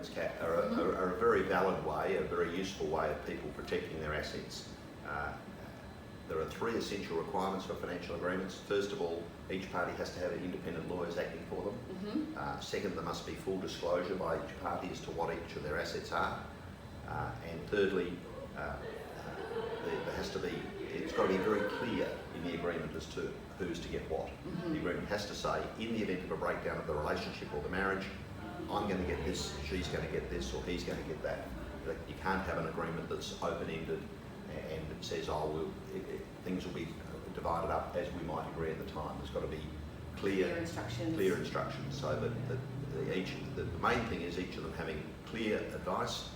agreements are a very valid way, a very useful way of people protecting their assets. There are 3 essential requirements for financial agreements. First of all, each party has to have independent lawyers acting for them. Second, there must be full disclosure by each party as to what each of their assets are. And thirdly, there has to be, it's got to be very clear in the agreement as to who's to get what. The agreement has to say, in the event of a breakdown of the relationship or the marriage, I'm going to get this, she's going to get this, or he's going to get that. You can't have an agreement that's open-ended and it says, oh, things will be divided up as we might agree at the time. There's got to be clear instructions, so that the main thing is each of them having clear advice,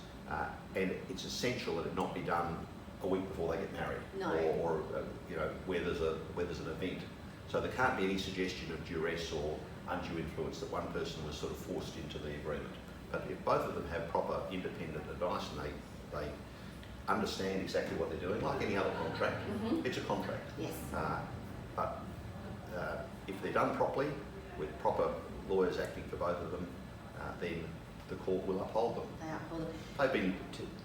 and it's essential that it not be done a week before they get married, or where there's an event. So there can't be any suggestion of duress or undue influence that one person was sort of forced into the agreement. But if both of them have proper independent advice and they understand exactly what they're doing, like any other contract, it's a contract. Yes. But if they're done properly, with proper lawyers acting for both of them, then the court will uphold them. They uphold them.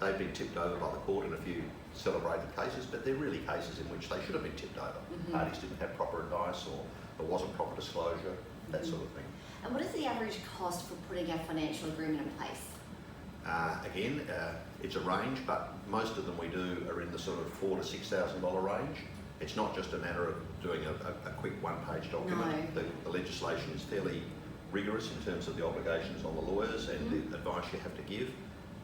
They've been tipped over by the court in a few celebrated cases, but they're really cases in which they should have been tipped over. Parties didn't have proper advice, or there wasn't proper disclosure, that sort of thing. And what is the average cost for putting a financial agreement in place? Again, it's a range, but most of them we do are in the sort of $4,000 to $6,000 range. It's not just a matter of doing a quick one-page document. No. The legislation is fairly rigorous in terms of the obligations on the lawyers and the advice you have to give,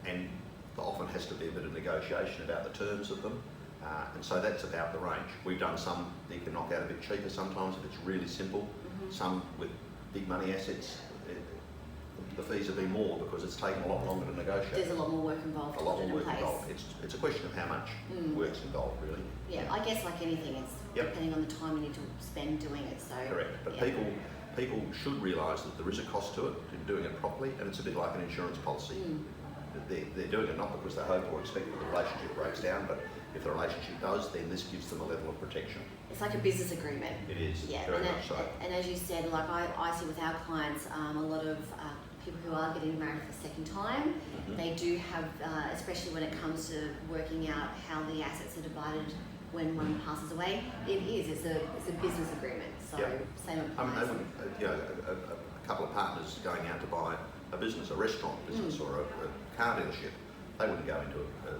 and there often has to be a bit of negotiation about the terms of them, and so that's about the range. We've done some that you can knock out a bit cheaper sometimes if it's really simple. Some with big money assets, the fees have been more because it's taken a lot longer to negotiate. There's a lot more work involved. A lot more work involved. It's a question of how much work's involved, really. Yeah, I guess like anything, it's depending on the time you need to spend doing it. So correct, but people should realise that there is a cost to it in doing it properly, and it's a bit like an insurance policy. They're doing it not because they hope or expect that the relationship breaks down, but if the relationship does, then this gives them a level of protection. It's like a business agreement. It is, very much so. And as you said, like I see with our clients, a lot of people who are getting married for the second time, they do have, especially when it comes to working out how the assets are divided when one passes away, it's a business agreement. So same applies. A couple of partners going out to buy a business, a restaurant business or a car dealership, they wouldn't go into a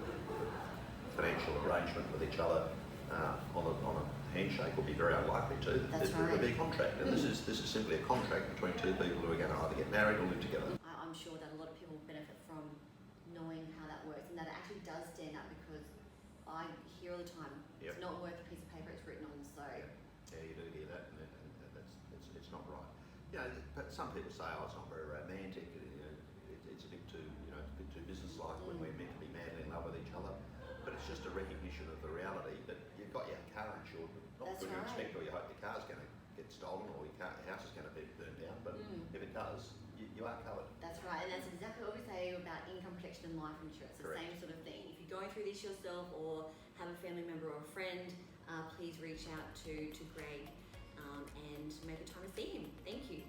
financial arrangement with each other on a handshake. Would be very unlikely to. That's right. There'd be a contract, and this is simply a contract between two people who are going to either get married or live together. I'm sure that a lot of people benefit from knowing how that works, and that it actually does stand out, because I hear all the time, it's not worth a piece of paper it's written on. So yeah, you do hear that, and it's not right. But some people say, oh, it's not very romantic. It's a bit too, it's a bit too businesslike when we're meant to be madly in love with each other. But it's just a recognition of the reality that you've got your car insured, not because you expect or you hope your car's going to get stolen or your house is going to be burned down, but if it does, you are covered. That's right, and that's exactly what we say about income protection and life insurance. The same sort of thing. If you're going through this yourself or have a family member or a friend, please reach out to Greg and make a time to see him. Thank you.